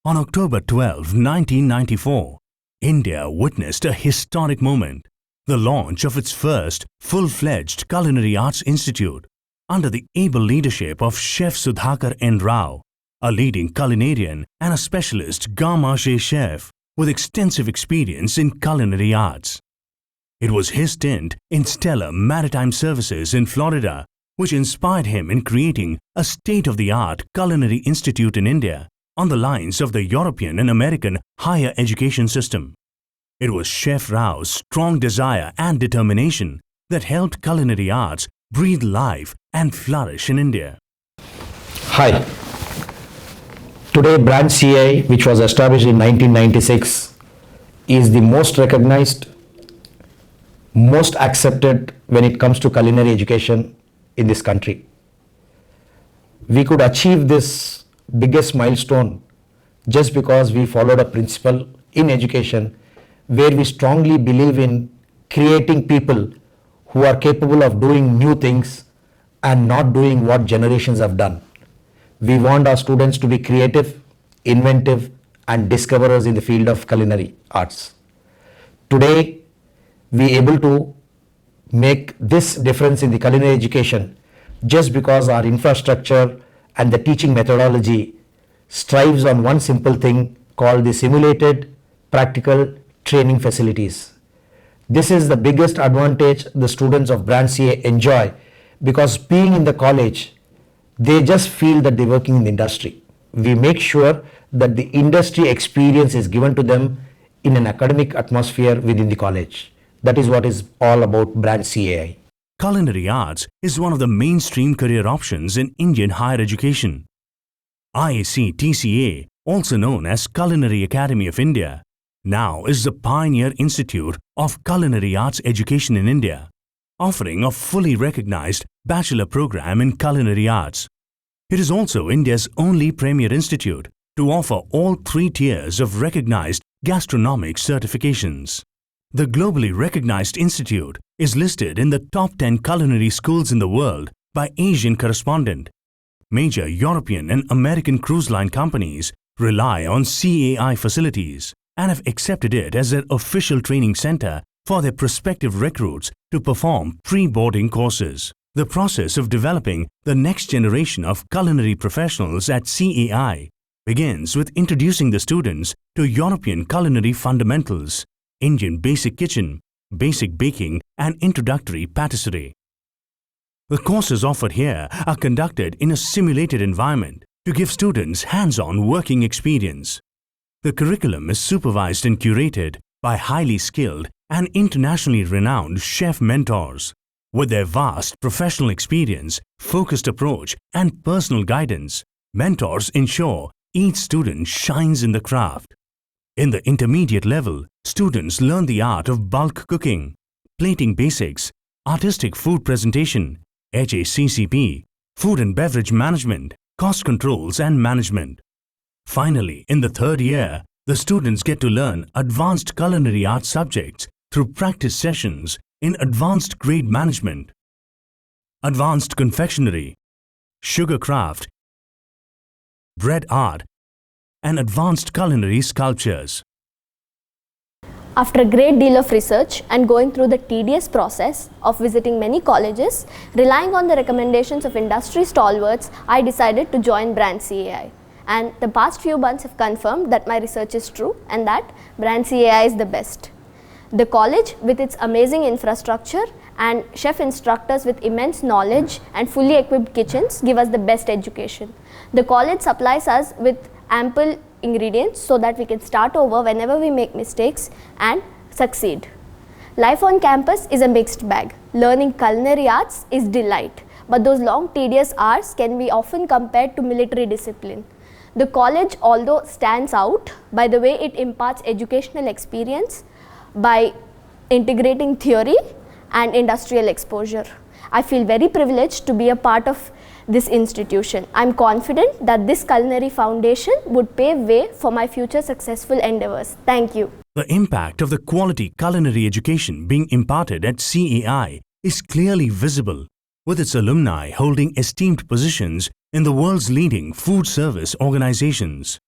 On October 12, 1994, India witnessed a historic moment, the launch of its first full-fledged Culinary Arts Institute under the able leadership of Chef Sudhakar N. Rao, a leading culinarian and a specialist Grand Marché chef with extensive experience in culinary arts. It was his stint in Stellar Maritime Services in Florida which inspired him in creating a state-of-the-art culinary institute in India on the lines of the European and American higher education system. It was Chef Rao's strong desire and determination that helped culinary arts breathe life and flourish in India. Hi. Today, Brand CAI, which was established in 1996, is the most recognized, most accepted when it comes to culinary education in this country. We could achieve this biggest milestone just because we followed a principle in education where we strongly believe in creating people who are capable of doing new things and not doing what generations have done. We want our students to be creative, inventive, and discoverers in the field of culinary arts. Today, we are able to make this difference in the culinary education just because our infrastructure and the teaching methodology strives on one simple thing called the simulated practical training facilities. This is the biggest advantage the students of Brand CAI enjoy because being in the college, they just feel that they're working in the industry. We make sure that the industry experience is given to them in an academic atmosphere within the college. That is what is all about Brand CAI. Culinary arts is one of the mainstream career options in Indian higher education. IAC TCA, also known as Culinary Academy of India, now is the pioneer institute of culinary arts education in India, offering a fully recognized bachelor program in culinary arts. It is also India's only premier institute to offer all 3 tiers of recognized gastronomic certifications. The globally recognized institute is listed in the top 10 culinary schools in the world by Asian Correspondent. Major European and American cruise line companies rely on CAI facilities and have accepted it as their official training center for their prospective recruits to perform pre-boarding courses. The process of developing the next generation of culinary professionals at CAI begins with introducing the students to European culinary fundamentals, Indian basic kitchen, basic baking, and introductory patisserie. The courses offered here are conducted in a simulated environment to give students hands-on working experience. The curriculum is supervised and curated by highly skilled and internationally renowned chef mentors. With their vast professional experience, focused approach, and personal guidance, mentors ensure each student shines in the craft. In the intermediate level, students learn the art of bulk cooking, plating basics, artistic food presentation, HACCP, food and beverage management, cost controls and management. Finally, in the 3rd year, the students get to learn advanced culinary arts subjects through practice sessions in advanced grade management, advanced confectionery, sugar craft, bread art, and advanced culinary sculptures. After a great deal of research and going through the tedious process of visiting many colleges, relying on the recommendations of industry stalwarts, I decided to join Brand CAI. And the past few months have confirmed that my research is true and that Brand CAI is the best. The college, with its amazing infrastructure and chef instructors with immense knowledge and fully equipped kitchens, give us the best education. The college supplies us with ample ingredients so that we can start over whenever we make mistakes and succeed. Life on campus is a mixed bag. Learning culinary arts is delight, but those long tedious hours can be often compared to military discipline. The college, although stands out by the way it imparts educational experience by integrating theory and industrial exposure. I feel very privileged to be a part of this institution. I'm confident that this culinary foundation would pave way for my future successful endeavors. Thank you. The impact of the quality culinary education being imparted at CAI is clearly visible, with its alumni holding esteemed positions in the world's leading food service organizations.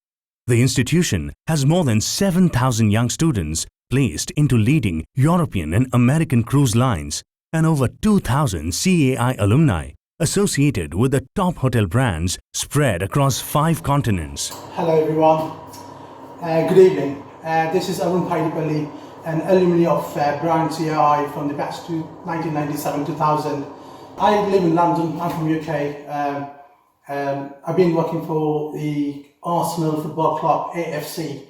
The institution has more than 7,000 young students placed into leading European and American cruise lines and over 2,000 CAI alumni associated with the top hotel brands spread across 5 continents. Hello everyone, good evening. This is Arun Paidipalli, an alumni of Brand CAI from the batch to 1997-2000. I live in London, I'm from UK. I've been working for the Arsenal Football Club, AFC,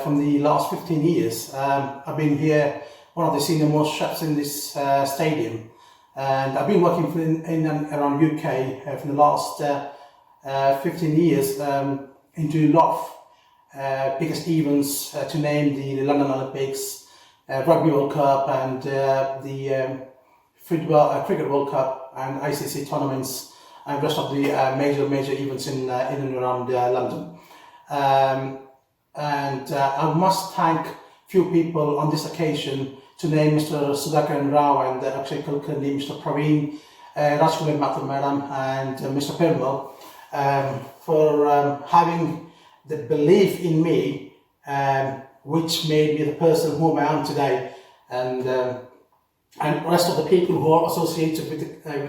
from the last 15 years. I've been here, one of the senior most chefs in this stadium. And I've been working in and around UK for the last 15 years into a lot of biggest events, to name the London Olympics, Rugby World Cup, and the Cricket World Cup, and ICC tournaments, and rest of the major events in and around London. I must thank few people on this occasion, to name Mr. Sudhakaran Rao and Akshay Kulkarni, Mr. Praveen, Rajkumar Mathur Madam, and Mr. Perumal, for having the belief in me, which made me the person whom I am today, and the rest of the people who are associated with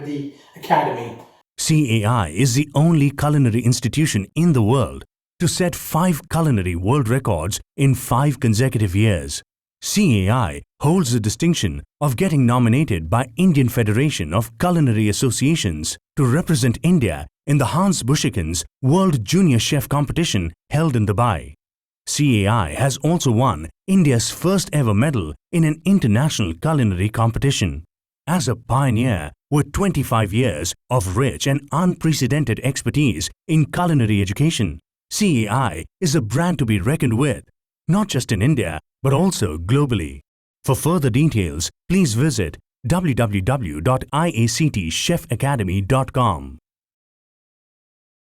the academy. CAI is the only culinary institution in the world to set 5 culinary world records in 5 consecutive years. CAI holds the distinction of getting nominated by Indian Federation of Culinary Associations to represent India in the Hans Bushkin's World Junior Chef Competition held in Dubai. CAI has also won India's first ever medal in an international culinary competition. As a pioneer with 25 years of rich and unprecedented expertise in culinary education, CAI is a brand to be reckoned with, not just in India, but also globally. For further details, please visit www.iactchefacademy.com.